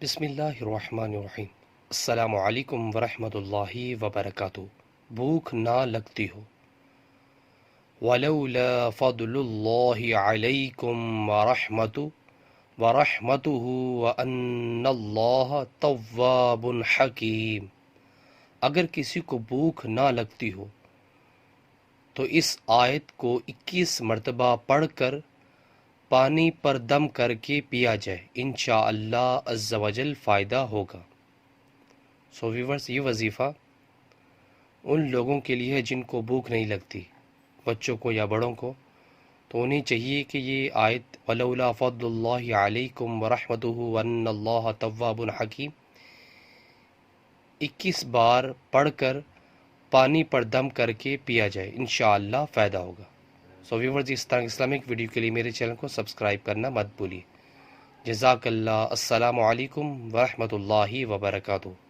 بسم اللہ الرحمن الرحیم۔ السلام علیکم ورحمۃ اللہ وبرکاتہ۔ بھوک نہ لگتی ہو۔ ولولا فضل اللہ علیکم ورحمتہ وان اللہ تواب حکیم۔ اگر کسی کو بھوک نہ لگتی ہو تو اس آیت کو 21 مرتبہ پڑھ کر پانی پر دم کر کے پیا جائے، انشاءاللہ عز و جل فائدہ ہوگا۔ سو ویورز، یہ وظیفہ ان لوگوں کے لیے ہے جن کو بھوک نہیں لگتی، بچوں کو یا بڑوں کو، تو انہیں چاہیے کہ یہ آیت ولولا فضل اللہ علیکم ورحمتہ وان اللہ تواب حکیم 21 بار پڑھ کر پانی پر دم کر کے پیا جائے، انشاءاللہ فائدہ ہوگا۔ سو ویورز، اس طرح اسلامک ویڈیو کے لیے میرے چینل کو سبسکرائب کرنا مت بھولیے۔ جزاک اللہ۔ السلام علیکم ورحمۃ اللہ وبرکاتہ۔